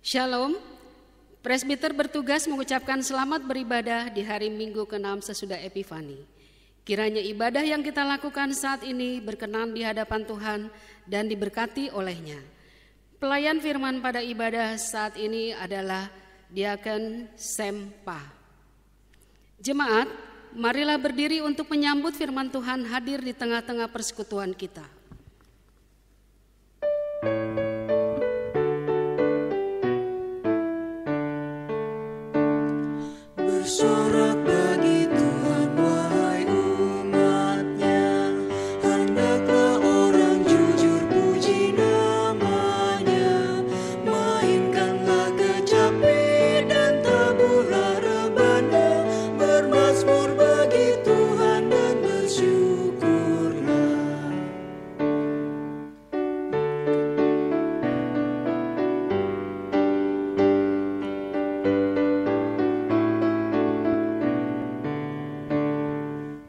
Shalom, presbiter bertugas mengucapkan selamat beribadah di hari Minggu ke-6 sesudah Epifani. Kiranya ibadah yang kita lakukan saat ini berkenan di hadapan Tuhan dan diberkati olehnya. Pelayan firman pada ibadah saat ini adalah Diaken Sempa. Jemaat, marilah berdiri untuk menyambut firman Tuhan hadir di tengah-tengah persekutuan kita. Bersorak bagi Tuhan wahai umatnya, hendaklah orang jujur puji namanya. Mainkanlah kecapi dan taburlah rebana, bermazmur bagi Tuhan dan bersyukurlah.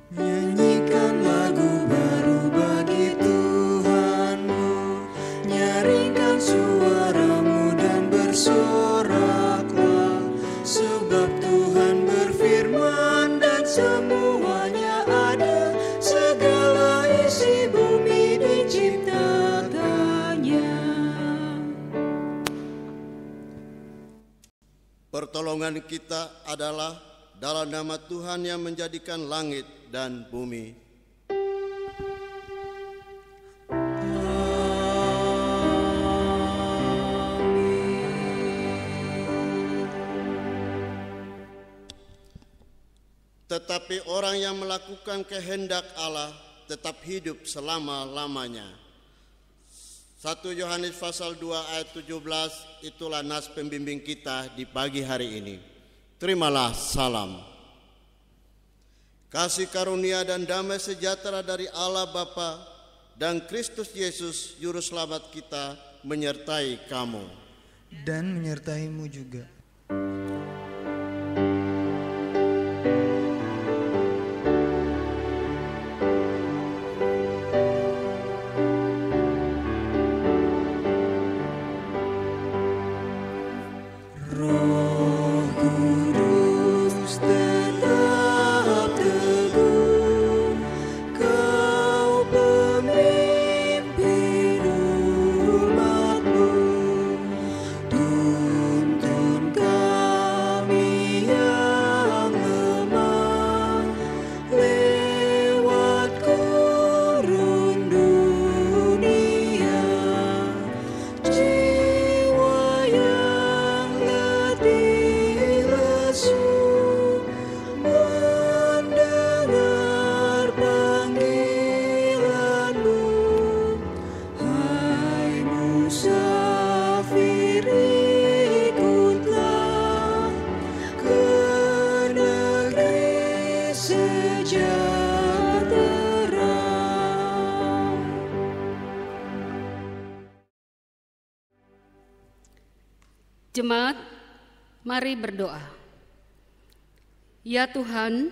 Nyanyikan lagu baru bagi Tuhanmu, nyaringkan suaramu dan bersoraklah, sebab Tuhan berfirman dan semuanya ada, segala isi bumi diciptakannya. Pertolongan kita adalah dalam nama Tuhan yang menjadikan langit dan bumi. Tetapi orang yang melakukan kehendak Allah tetap hidup selama-lamanya. 1 Yohanes pasal 2 ayat 17, itulah nas pembimbing kita di pagi hari ini. Terimalah salam. Kasih karunia dan damai sejahtera dari Allah Bapa dan Kristus Yesus Juru Selamat kita menyertai kamu. Dan menyertaimu juga. Roh Kudus tetap teguh, Kau pemimpin umat-Mu, tuntun kami yang lemah lewat kurun dunia, jiwa yang letih lesu mendengar panggilan-Mu. Hai musafir, ikutlah ke negeri sejahtera. Jemaat, mari berdoa. Ya Tuhan,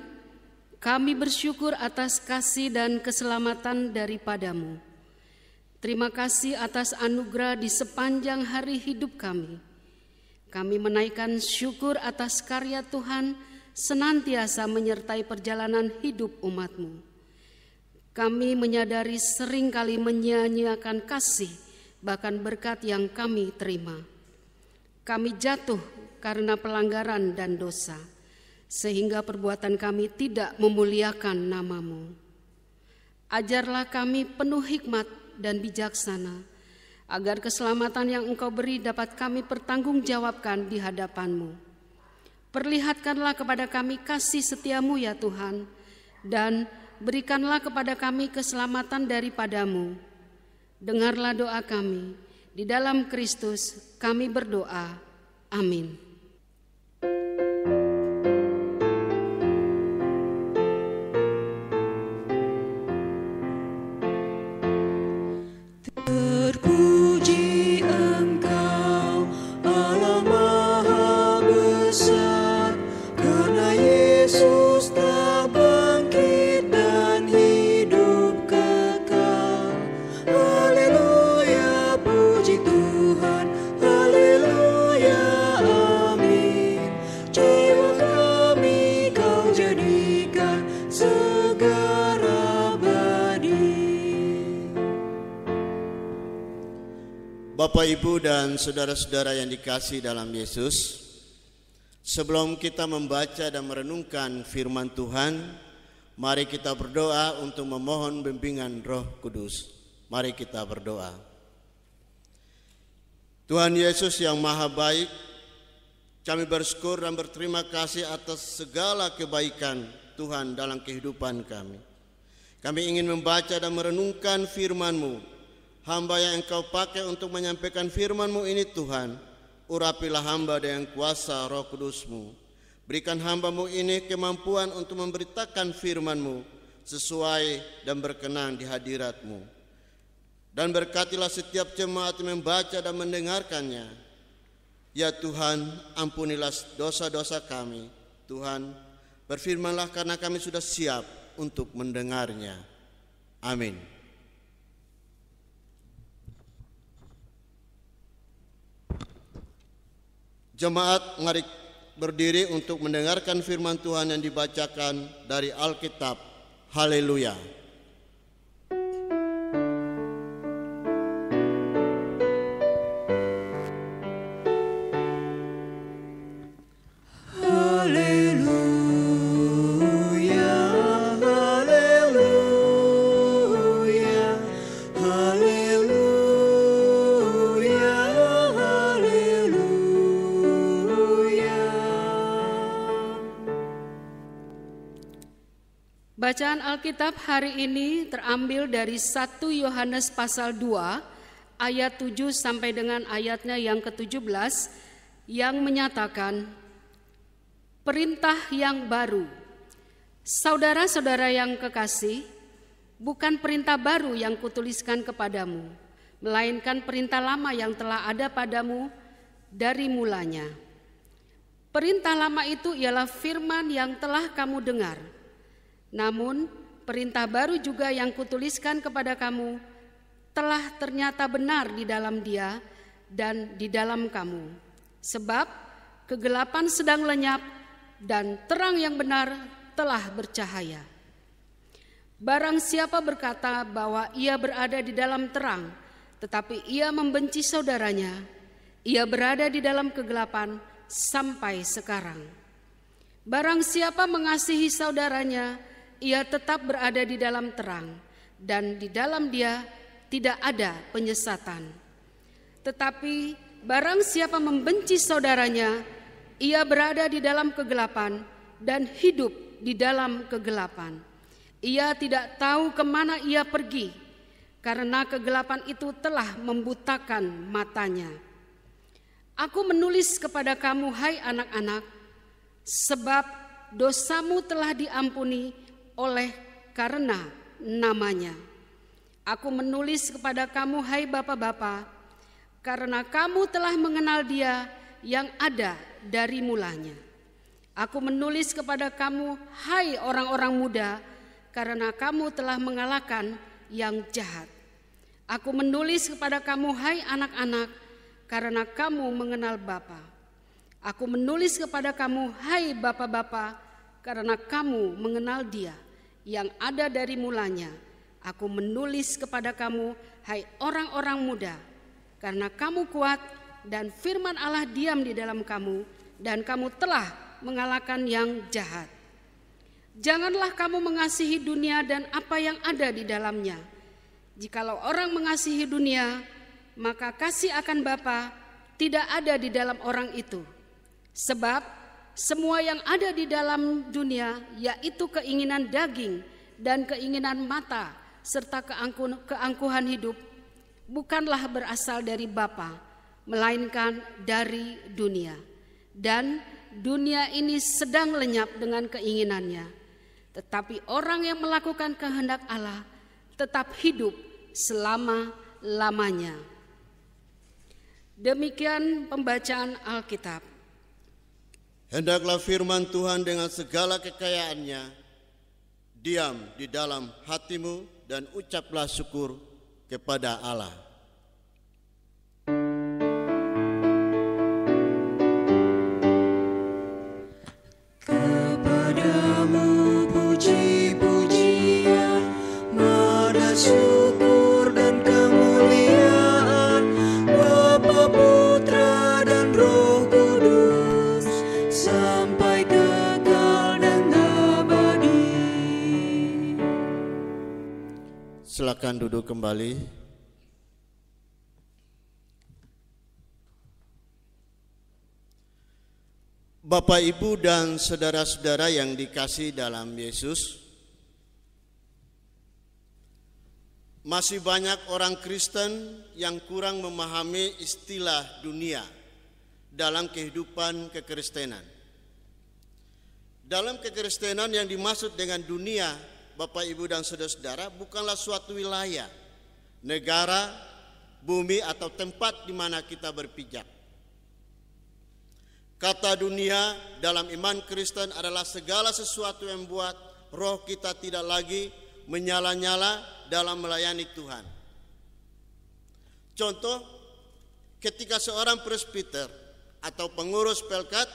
kami bersyukur atas kasih dan keselamatan daripada-Mu. Terima kasih atas anugerah di sepanjang hari hidup kami. Kami menaikkan syukur atas karya Tuhan senantiasa menyertai perjalanan hidup umat-Mu. Kami menyadari seringkali menyia-nyiakan kasih, bahkan berkat yang kami terima. Kami jatuh karena pelanggaran dan dosa, sehingga perbuatan kami tidak memuliakan nama-Mu. Ajarlah kami penuh hikmat dan bijaksana, agar keselamatan yang Engkau beri dapat kami pertanggungjawabkan di hadapan-Mu. Perlihatkanlah kepada kami kasih setia-Mu ya Tuhan, dan berikanlah kepada kami keselamatan daripada-Mu. Dengarlah doa kami, di dalam Kristus kami berdoa. Amin. Terpuji Engkau, Allah Maha Besar, karena Yesus telah bangkit dan hidup kekal. Haleluya, puji Tuhan, haleluya. Bapak, Ibu, dan saudara-saudara yang dikasihi dalam Yesus, sebelum kita membaca dan merenungkan firman Tuhan, mari kita berdoa untuk memohon bimbingan Roh Kudus. Mari kita berdoa. Tuhan Yesus yang Maha Baik, kami bersyukur dan berterima kasih atas segala kebaikan Tuhan dalam kehidupan kami. Kami ingin membaca dan merenungkan firman-Mu. Hamba yang Engkau pakai untuk menyampaikan firman-Mu ini Tuhan, urapilah hamba dengan kuasa Roh Kudus-Mu. Berikan hamba-Mu ini kemampuan untuk memberitakan firman-Mu sesuai dan berkenan di hadirat-Mu. Dan berkatilah setiap jemaat yang membaca dan mendengarkannya. Ya Tuhan, ampunilah dosa-dosa kami. Tuhan, berfirmanlah karena kami sudah siap untuk mendengarnya. Amin. Jemaat, mari berdiri untuk mendengarkan firman Tuhan yang dibacakan dari Alkitab. Haleluya. Bacaan Alkitab hari ini terambil dari 1 Yohanes pasal 2 ayat 7 sampai dengan ayatnya yang ke-17 yang menyatakan perintah yang baru. Saudara-saudara yang kekasih, bukan perintah baru yang kutuliskan kepadamu, melainkan perintah lama yang telah ada padamu dari mulanya. Perintah lama itu ialah firman yang telah kamu dengar. Namun perintah baru juga yang kutuliskan kepada kamu telah ternyata benar di dalam Dia dan di dalam kamu. Sebab kegelapan sedang lenyap dan terang yang benar telah bercahaya. Barang siapa berkata bahwa ia berada di dalam terang, tetapi ia membenci saudaranya, ia berada di dalam kegelapan sampai sekarang. Barang siapa mengasihi saudaranya, ia tetap berada di dalam terang, dan di dalam dia tidak ada penyesatan. Tetapi barang siapa membenci saudaranya, ia berada di dalam kegelapan dan hidup di dalam kegelapan. Ia tidak tahu kemana ia pergi, karena kegelapan itu telah membutakan matanya. Aku menulis kepada kamu, hai anak-anak, sebab dosamu telah diampuni oleh karena namanya. Aku menulis kepada kamu, hai bapak-bapak, karena kamu telah mengenal Dia yang ada dari mulanya. Aku menulis kepada kamu, hai orang-orang muda, karena kamu telah mengalahkan yang jahat. Aku menulis kepada kamu, hai anak-anak, karena kamu mengenal Bapa. Aku menulis kepada kamu, hai bapak-bapak, karena kamu mengenal Dia yang ada dari mulanya. Aku menulis kepada kamu, hai orang-orang muda, karena kamu kuat dan firman Allah diam di dalam kamu, dan kamu telah mengalahkan yang jahat. Janganlah kamu mengasihi dunia dan apa yang ada di dalamnya. Jikalau orang mengasihi dunia, maka kasih akan Bapa tidak ada di dalam orang itu. Sebab semua yang ada di dalam dunia, yaitu keinginan daging dan keinginan mata serta keangkuhan hidup, bukanlah berasal dari Bapa, melainkan dari dunia. Dan dunia ini sedang lenyap dengan keinginannya. Tetapi orang yang melakukan kehendak Allah tetap hidup selama-lamanya. Demikian pembacaan Alkitab. Hendaklah firman Tuhan dengan segala kekayaannya diam di dalam hatimu dan ucaplah syukur kepada Allah. Kepadamu puji-pujian, syukur dan kemuliaan. Silakan duduk kembali. Bapak, Ibu, dan saudara-saudara yang dikasihi dalam Yesus, masih banyak orang Kristen yang kurang memahami istilah dunia dalam kehidupan kekristenan. Dalam kekristenan yang dimaksud dengan dunia, Bapak, Ibu, dan saudara-saudara, bukanlah suatu wilayah, negara, bumi, atau tempat di mana kita berpijak. Kata dunia dalam iman Kristen adalah segala sesuatu yang membuat roh kita tidak lagi menyala-nyala dalam melayani Tuhan. Contoh, ketika seorang presbiter atau pengurus pelkat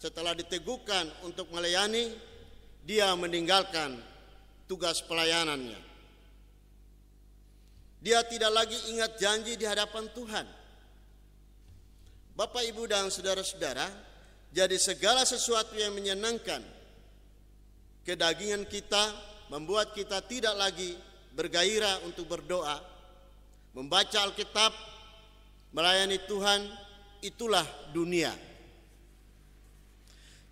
setelah diteguhkan untuk melayani, dia meninggalkan tugas pelayanannya. Dia tidak lagi ingat janji di hadapan Tuhan. Bapak, Ibu, dan saudara-saudara, jadi segala sesuatu yang menyenangkan kedagingan kita membuat kita tidak lagi bergairah untuk berdoa, membaca Alkitab, melayani Tuhan. Itulah dunia.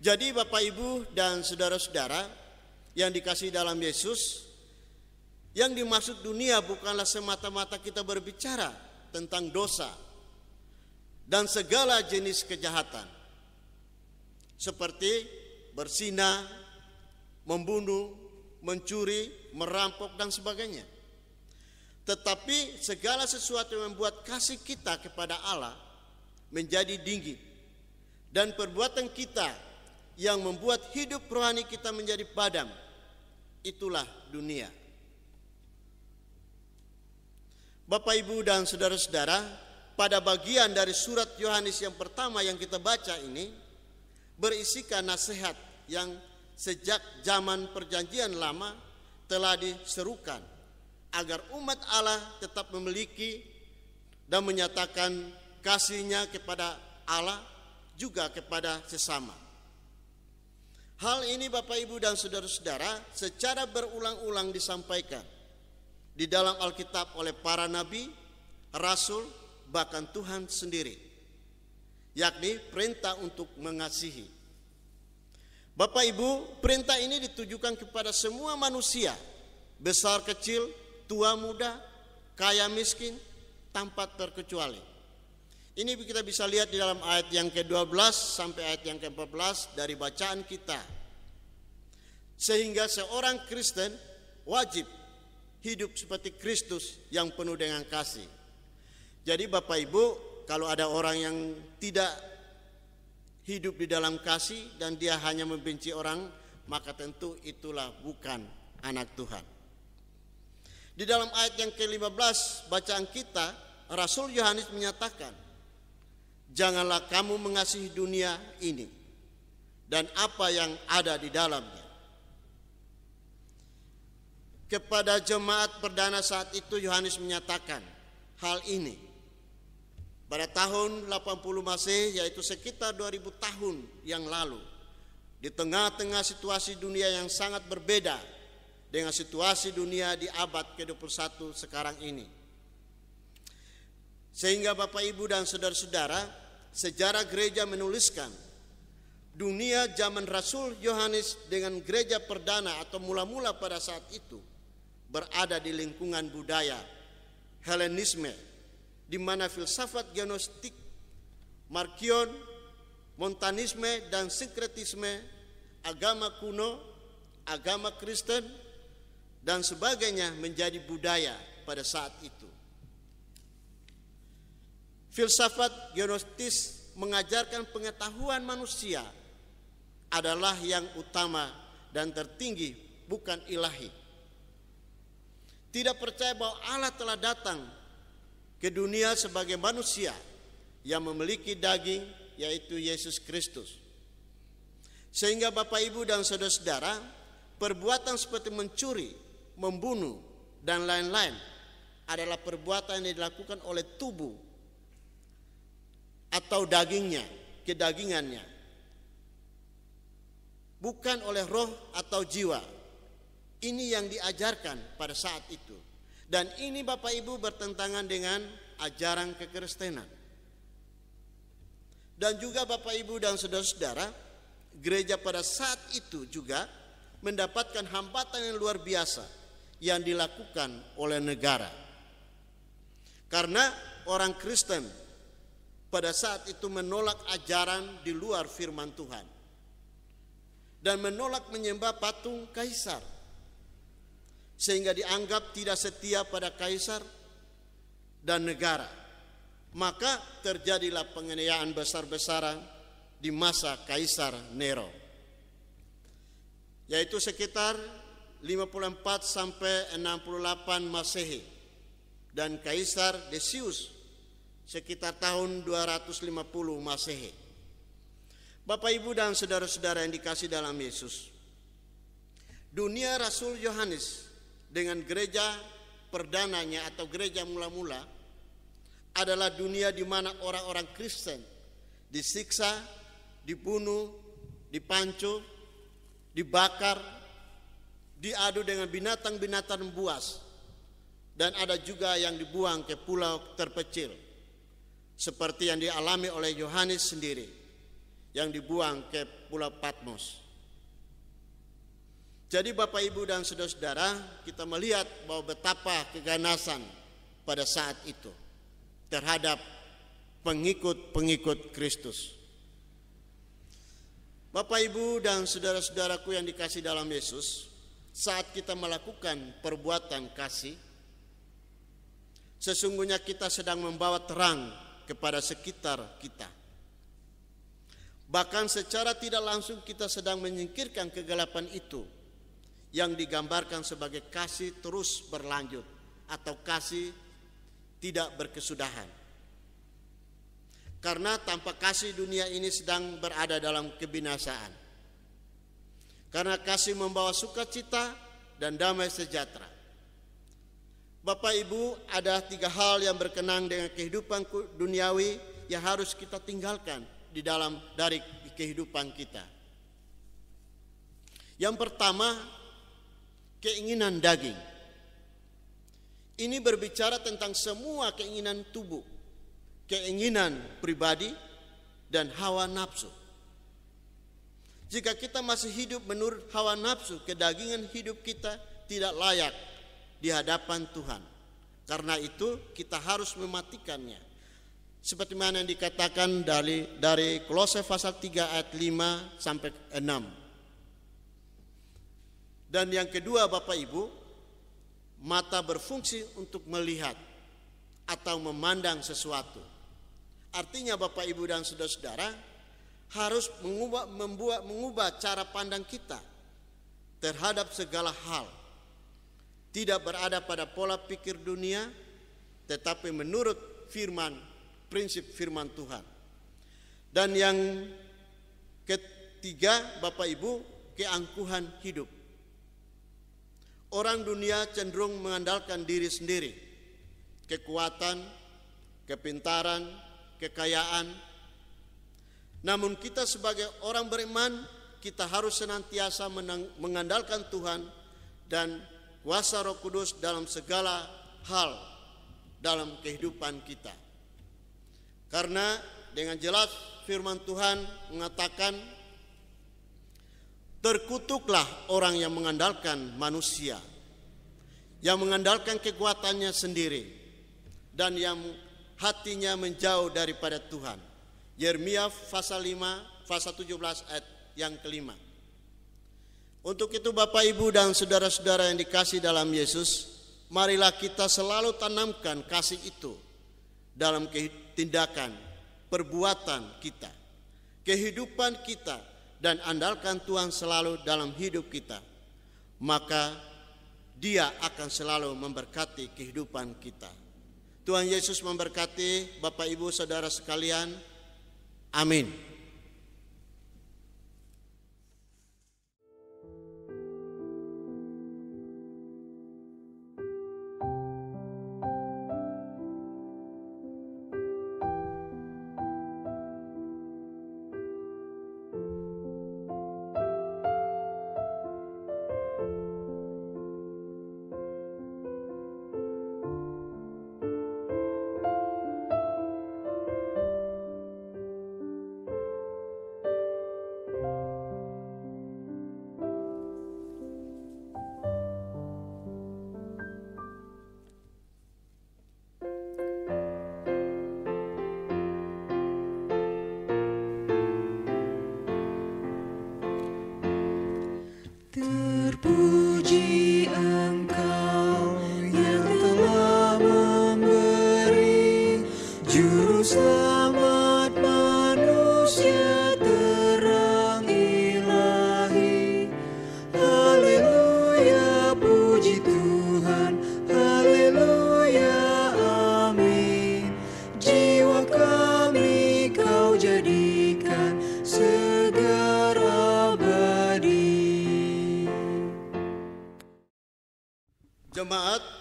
Jadi Bapak, Ibu, dan saudara-saudara yang dikasihi dalam Yesus, yang dimaksud dunia bukanlah semata-mata kita berbicara tentang dosa dan segala jenis kejahatan seperti berzina, membunuh, mencuri, merampok, dan sebagainya. Tetapi segala sesuatu yang membuat kasih kita kepada Allah menjadi dingin, dan perbuatan kita yang membuat hidup rohani kita menjadi padam, itulah dunia. Bapak, Ibu, dan saudara-saudara, pada bagian dari surat Yohanes yang pertama yang kita baca ini berisikan nasihat yang sejak zaman perjanjian lama telah diserukan agar umat Allah tetap memiliki dan menyatakan kasihnya kepada Allah juga kepada sesama. Hal ini Bapak, Ibu, dan saudara-saudara secara berulang-ulang disampaikan di dalam Alkitab oleh para nabi, rasul, bahkan Tuhan sendiri, yakni perintah untuk mengasihi. Bapak, Ibu, perintah ini ditujukan kepada semua manusia, besar kecil, tua muda, kaya miskin, tanpa terkecuali. Ini kita bisa lihat di dalam ayat yang ke-12 sampai ayat yang ke-14 dari bacaan kita. Sehingga seorang Kristen wajib hidup seperti Kristus yang penuh dengan kasih. Jadi Bapak, Ibu, kalau ada orang yang tidak hidup di dalam kasih dan dia hanya membenci orang, maka tentu itulah bukan anak Tuhan. Di dalam ayat yang ke-15 bacaan kita, Rasul Yohanes menyatakan, janganlah kamu mengasihi dunia ini dan apa yang ada di dalamnya. Kepada jemaat perdana saat itu Yohanes menyatakan hal ini. Pada tahun 80 Masehi, yaitu sekitar 2000 tahun yang lalu, di tengah-tengah situasi dunia yang sangat berbeda dengan situasi dunia di abad ke-21 sekarang ini. Sehingga Bapak, Ibu, dan saudara-saudara, sejarah gereja menuliskan dunia zaman Rasul Yohanes dengan gereja perdana atau mula-mula pada saat itu berada di lingkungan budaya Helenisme, di mana filsafat gnostik, Markion, Montanisme, dan sinkretisme, agama kuno, agama Kristen, dan sebagainya menjadi budaya pada saat itu. Filsafat gnostis mengajarkan pengetahuan manusia adalah yang utama dan tertinggi, bukan ilahi. Tidak percaya bahwa Allah telah datang ke dunia sebagai manusia yang memiliki daging, yaitu Yesus Kristus. Sehingga Bapak, Ibu, dan saudara-saudara, perbuatan seperti mencuri, membunuh, dan lain-lain adalah perbuatan yang dilakukan oleh tubuh atau dagingnya, kedagingannya, bukan oleh roh atau jiwa. Ini yang diajarkan pada saat itu. Dan ini Bapak Ibu bertentangan dengan ajaran kekristenan. Dan juga Bapak Ibu dan saudara-saudara, gereja pada saat itu juga mendapatkan hambatan yang luar biasa yang dilakukan oleh negara. Karena orang Kristen pada saat itu menolak ajaran di luar firman Tuhan. Dan menolak menyembah patung kaisar. Sehingga dianggap tidak setia pada kaisar dan negara. Maka terjadilah penganiayaan besar-besaran di masa Kaisar Nero. Yaitu sekitar 54 sampai 68 Masehi. Dan Kaisar Decius sekitar tahun 250 Masehi. Bapak Ibu dan saudara-saudara yang dikasihi dalam Yesus, dunia Rasul Yohanes dengan gereja perdananya atau gereja mula-mula adalah dunia di mana orang-orang Kristen disiksa, dibunuh, dipancu, dibakar, diadu dengan binatang-binatang buas, dan ada juga yang dibuang ke pulau terpencil seperti yang dialami oleh Yohanes sendiri yang dibuang ke pulau Patmos. Jadi Bapak Ibu dan saudara-saudara, kita melihat bahwa betapa keganasan pada saat itu terhadap pengikut-pengikut Kristus. Bapak Ibu dan saudara-saudaraku yang dikasihi dalam Yesus, saat kita melakukan perbuatan kasih, sesungguhnya kita sedang membawa terang kepada sekitar kita. Bahkan secara tidak langsung kita sedang menyingkirkan kegelapan itu yang digambarkan sebagai kasih terus berlanjut atau kasih tidak berkesudahan. Karena tanpa kasih dunia ini sedang berada dalam kebinasaan. Karena kasih membawa sukacita dan damai sejahtera. Bapak Ibu, ada 3 hal yang berkenaan dengan kehidupan duniawi yang harus kita tinggalkan dari kehidupan kita. Yang pertama, keinginan daging. Ini berbicara tentang semua keinginan tubuh, keinginan pribadi, dan hawa nafsu. Jika kita masih hidup menurut hawa nafsu, kedagingan hidup kita tidak layak di hadapan Tuhan. Karena itu kita harus mematikannya. Seperti mana yang dikatakan dari Kolose pasal 3 ayat 5 sampai 6. Dan yang kedua Bapak Ibu, mata berfungsi untuk melihat atau memandang sesuatu. Artinya Bapak Ibu dan saudara-saudara harus mengubah cara pandang kita terhadap segala hal. Tidak berada pada pola pikir dunia, tetapi menurut prinsip firman Tuhan. Dan yang ketiga Bapak Ibu, keangkuhan hidup. Orang dunia cenderung mengandalkan diri sendiri, kekuatan, kepintaran, kekayaan. Namun kita sebagai orang beriman, kita harus senantiasa mengandalkan Tuhan dan kuasa Roh Kudus dalam segala hal dalam kehidupan kita. Karena dengan jelas firman Tuhan mengatakan, terkutuklah orang yang mengandalkan manusia, yang mengandalkan kekuatannya sendiri, dan yang hatinya menjauh daripada Tuhan. Yeremia pasal 5, pasal 17 ayat yang kelima. Untuk itu Bapak Ibu dan saudara-saudara yang dikasihi dalam Yesus, marilah kita selalu tanamkan kasih itu dalam tindakan, perbuatan kita, kehidupan kita, dan andalkan Tuhan selalu dalam hidup kita. Maka Dia akan selalu memberkati kehidupan kita. Tuhan Yesus memberkati Bapak Ibu Saudara sekalian. Amin.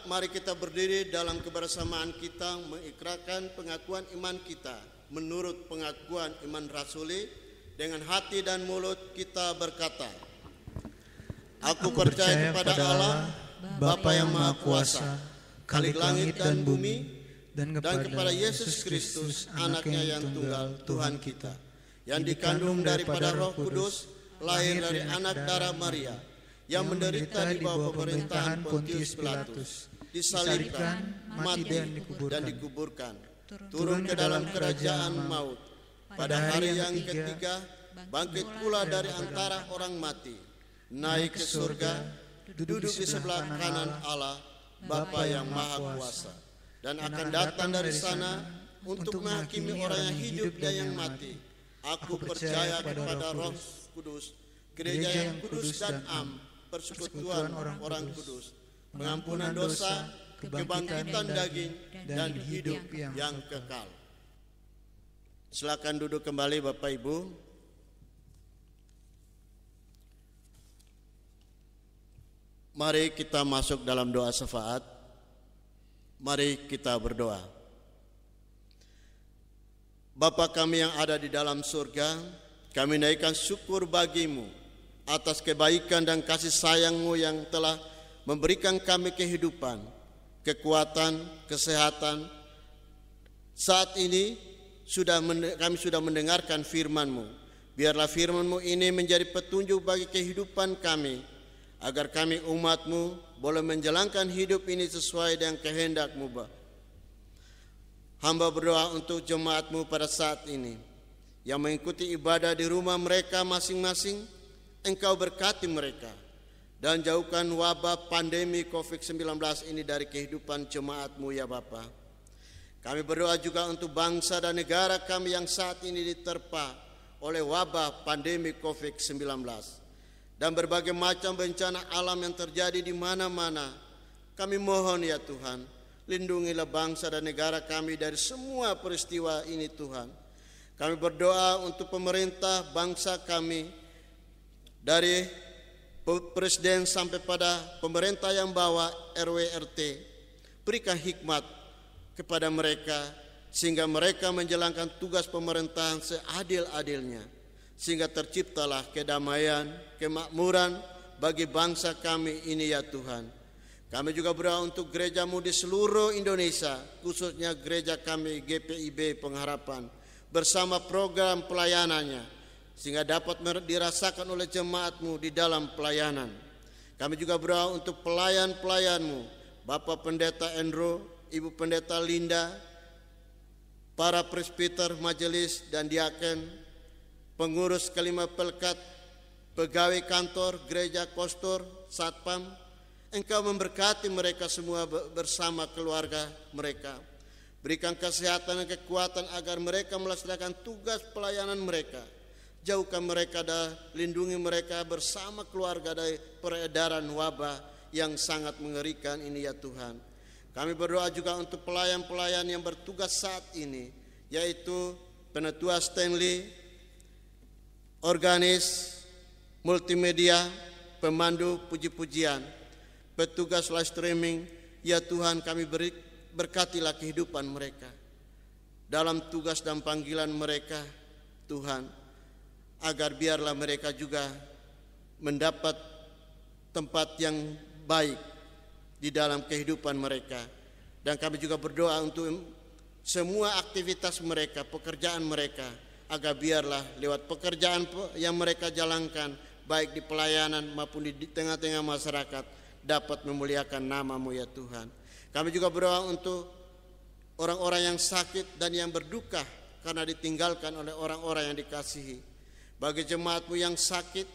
mari kita berdiri dalam kebersamaan kita mengikrarkan pengakuan iman kita menurut pengakuan iman rasuli. Dengan hati dan mulut kita berkata, Aku percaya kepada Allah, Bapa yang Maha Kuasa, Khalik langit dan bumi, dan kepada Yesus Kristus, anaknya yang tunggal, Tuhan kita, yang dikandung daripada Roh Kudus, lahir dari anak darah Maria, yang menderita di bawah pemerintahan Pontius Pilatus, disalibkan, mati dan dikuburkan, turun ke dalam kerajaan maut. Pada hari yang ketiga, bangkit pula dari antara orang mati, naik ke surga, duduk di sebelah kanan Allah, Bapa yang Maha Kuasa, dan akan datang dari sana untuk menghakimi orang yang hidup dan yang mati. Aku percaya kepada Roh Kudus, gereja yang kudus dan am, persekutuan orang kudus, pengampunan dosa, kebangkitan daging, dan hidup yang kekal. Silakan duduk kembali Bapak Ibu. Mari kita masuk dalam doa syafaat. Mari kita berdoa. Bapa kami yang ada di dalam surga, kami naikkan syukur bagimu atas kebaikan dan kasih sayang-Mu yang telah memberikan kami kehidupan, kekuatan, kesehatan. Saat ini kami sudah mendengarkan firman-Mu. Biarlah firman-Mu ini menjadi petunjuk bagi kehidupan kami, agar kami umat-Mu boleh menjalankan hidup ini sesuai dengan kehendak-Mu. Hamba berdoa untuk jemaat-Mu pada saat ini, yang mengikuti ibadah di rumah mereka masing-masing. Engkau berkati mereka, dan jauhkan wabah pandemi COVID-19 ini dari kehidupan jemaat-Mu ya Bapa. Kami berdoa juga untuk bangsa dan negara kami yang saat ini diterpa oleh wabah pandemi COVID-19 dan berbagai macam bencana alam yang terjadi di mana-mana. Kami mohon ya Tuhan, lindungilah bangsa dan negara kami dari semua peristiwa ini Tuhan. Kami berdoa untuk pemerintah bangsa kami, dari presiden sampai pada pemerintah yang bawah RW RT. Berikan hikmat kepada mereka, sehingga mereka menjalankan tugas pemerintahan seadil-adilnya, sehingga terciptalah kedamaian, kemakmuran bagi bangsa kami ini ya Tuhan. Kami juga berdoa untuk gereja-Mu di seluruh Indonesia, khususnya gereja kami GPIB Pengharapan, bersama program pelayanannya, sehingga dapat dirasakan oleh jemaat-Mu di dalam pelayanan. Kami juga berdoa untuk pelayan-pelayan-Mu, Bapak Pendeta Endro, Ibu Pendeta Linda, para presbiter, majelis dan diaken, pengurus kelima pelkat, pegawai kantor, gereja, kostor, satpam. Engkau memberkati mereka semua bersama keluarga mereka. Berikan kesehatan dan kekuatan agar mereka melaksanakan tugas pelayanan mereka. Jauhkan mereka dan lindungi mereka bersama keluarga dari peredaran wabah yang sangat mengerikan ini ya Tuhan. Kami berdoa juga untuk pelayan-pelayan yang bertugas saat ini, yaitu penetua Stanley, organis, multimedia, pemandu puji-pujian, petugas live streaming. Ya Tuhan, kami berkatilah kehidupan mereka dalam tugas dan panggilan mereka Tuhan, agar biarlah mereka juga mendapat tempat yang baik di dalam kehidupan mereka. Dan kami juga berdoa untuk semua aktivitas mereka, pekerjaan mereka, agar biarlah lewat pekerjaan yang mereka jalankan, baik di pelayanan maupun di tengah-tengah masyarakat, dapat memuliakan nama-Mu ya Tuhan. Kami juga berdoa untuk orang-orang yang sakit dan yang berduka karena ditinggalkan oleh orang-orang yang dikasihi. Bagi jemaat-Mu yang sakit,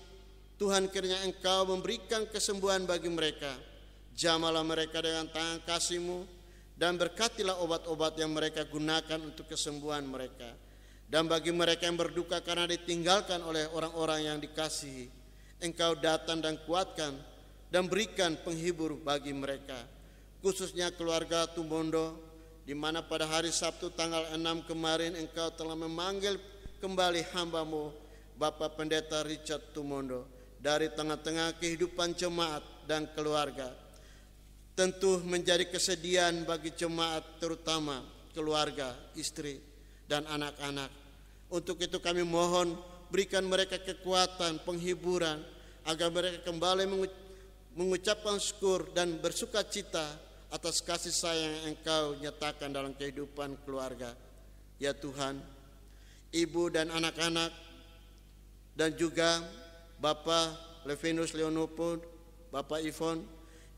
Tuhan kiranya Engkau memberikan kesembuhan bagi mereka. Jamalah mereka dengan tangan kasih-Mu, dan berkatilah obat-obat yang mereka gunakan untuk kesembuhan mereka. Dan bagi mereka yang berduka karena ditinggalkan oleh orang-orang yang dikasihi, Engkau datang dan kuatkan dan berikan penghibur bagi mereka. Khususnya keluarga Tumondo, di mana pada hari Sabtu tanggal 6 kemarin Engkau telah memanggil kembali hamba-Mu, Bapak Pendeta Richard Tumondo, dari tengah-tengah kehidupan jemaat dan keluarga. tentu menjadi kesedihan bagi jemaat, terutama keluarga, istri, dan anak-anak. Untuk itu kami mohon berikan mereka kekuatan, penghiburan, agar mereka kembali mengucapkan syukur dan bersuka cita atas kasih sayang yang Engkau nyatakan dalam kehidupan keluarga. Ya Tuhan, ibu dan anak-anak, dan juga Bapak Levinus Leonopod, Bapak Ivon,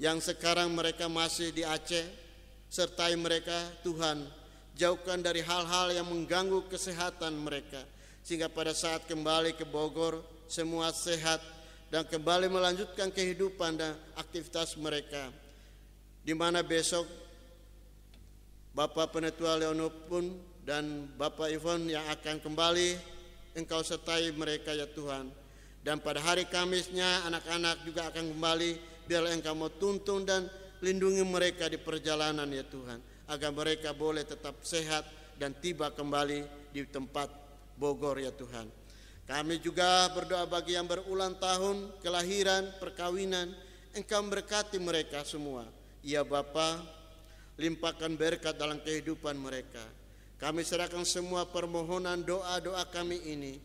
yang sekarang mereka masih di Aceh, sertai mereka Tuhan, jauhkan dari hal-hal yang mengganggu kesehatan mereka, sehingga pada saat kembali ke Bogor semua sehat dan kembali melanjutkan kehidupan dan aktivitas mereka, di mana besok Bapak Penetua Leonopun dan Bapak Ivon yang akan kembali, Engkau sertai mereka ya Tuhan. Dan pada hari Kamisnya anak-anak juga akan kembali, biarlah Engkau mau tuntun dan lindungi mereka di perjalanan ya Tuhan, agar mereka boleh tetap sehat dan tiba kembali di tempat Bogor ya Tuhan. Kami juga berdoa bagi yang berulang tahun, kelahiran, perkawinan, Engkau berkati mereka semua. Ya Bapa, limpahkan berkat dalam kehidupan mereka. Kami serahkan semua permohonan doa-doa kami ini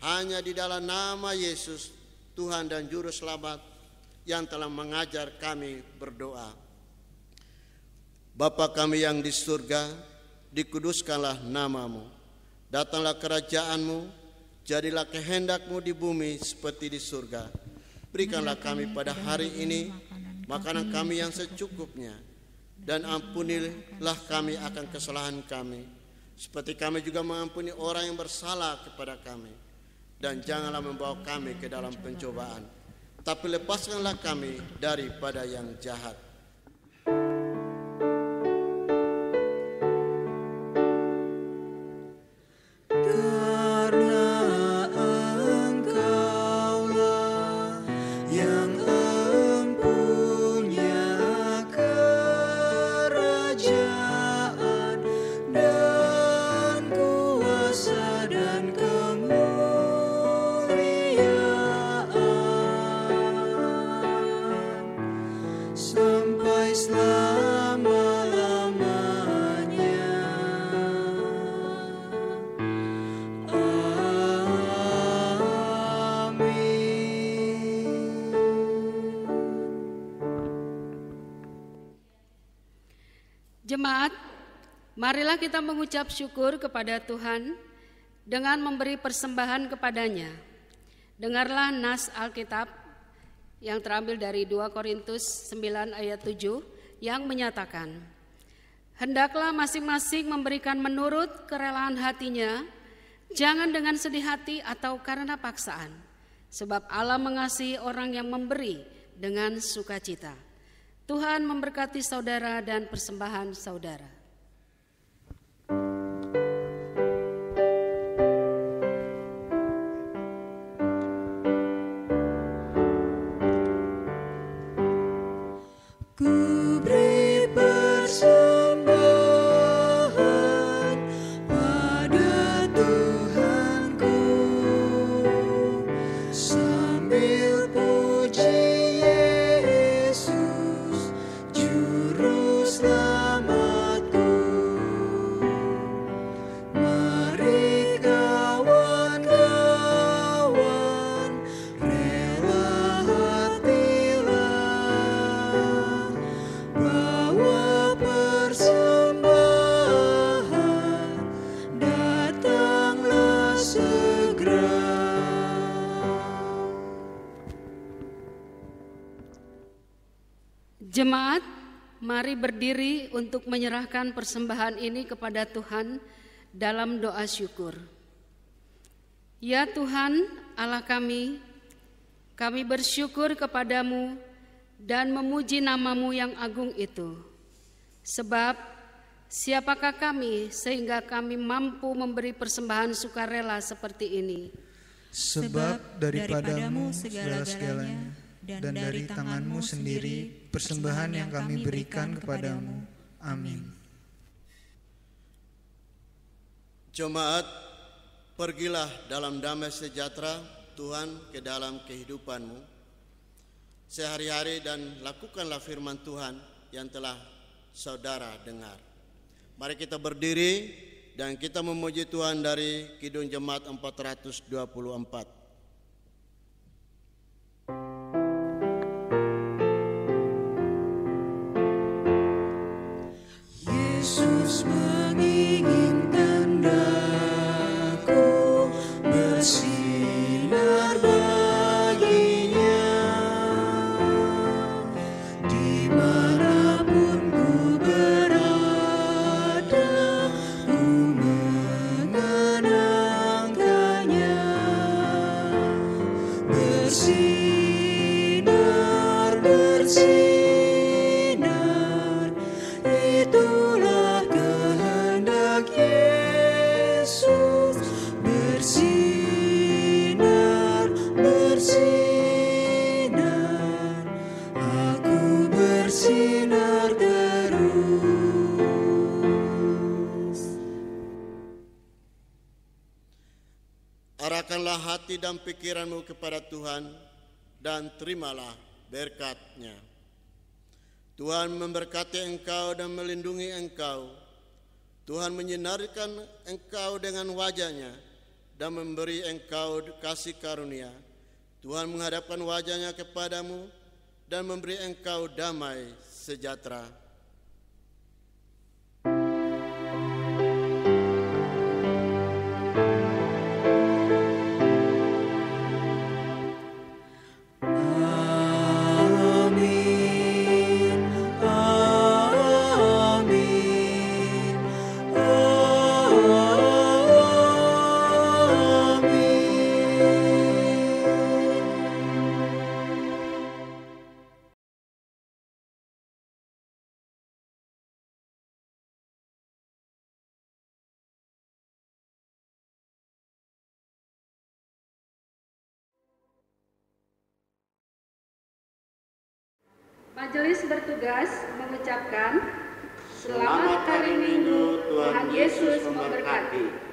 hanya di dalam nama Yesus, Tuhan dan Juru Selamat yang telah mengajar kami berdoa. Bapa kami yang di surga, dikuduskanlah namamu. Datanglah kerajaanmu, jadilah kehendakmu di bumi seperti di surga. Berikanlah kami pada hari ini makanan kami yang secukupnya, dan ampunilah kami akan kesalahan kami, seperti kami juga mengampuni orang yang bersalah kepada kami. Dan janganlah membawa kami ke dalam pencobaan, tapi lepaskanlah kami daripada yang jahat. Jemaat, marilah kita mengucap syukur kepada Tuhan dengan memberi persembahan kepadanya. Dengarlah nas Alkitab yang terambil dari 2 Korintus 9 ayat 7 yang menyatakan, hendaklah masing-masing memberikan menurut kerelaan hatinya, jangan dengan sedih hati atau karena paksaan, sebab Allah mengasihi orang yang memberi dengan sukacita. Tuhan memberkati saudara dan persembahan saudara. Ku beri persembahan pada Tuhanku sambil puji Yesus Juru Selamatku. Mari kawan-kawan, rela hatilah, bawa persembahan, datanglah segera. Jemaat, mari berdiri untuk menyerahkan persembahan ini kepada Tuhan dalam doa syukur. Ya Tuhan, Allah kami bersyukur kepadamu dan memuji nama-Mu yang agung itu. Sebab siapakah kami sehingga kami mampu memberi persembahan sukarela seperti ini? Sebab daripadamu segala-segalanya, dan dari tangan-Mu sendiri persembahan yang kami berikan kepadamu. Amin. Jemaat, pergilah dalam damai sejahtera Tuhan ke dalam kehidupanmu sehari-hari, dan lakukanlah firman Tuhan yang telah saudara dengar. Mari kita berdiri dan kita memuji Tuhan dari Kidung Jemaat 424. Yesus menginginkan daku bersinar baginya, dimanapun ku berada, ku mengenangkannya. Bersinar, bersinar, itulah kehendak Yesus. Bersinar, bersinar, aku bersinar terus. Arahkanlah hati dan pikiranmu kepada Tuhan dan terimalah berkat-Nya. Tuhan memberkati engkau dan melindungi engkau. Tuhan menyinarkan engkau dengan wajah-Nya dan memberi engkau kasih karunia. Tuhan menghadapkan wajah-Nya kepadamu dan memberi engkau damai sejahtera. Amin, amin, Majelis bertugas mengucapkan Selamat Hari Minggu, Tuhan Yesus memberkati.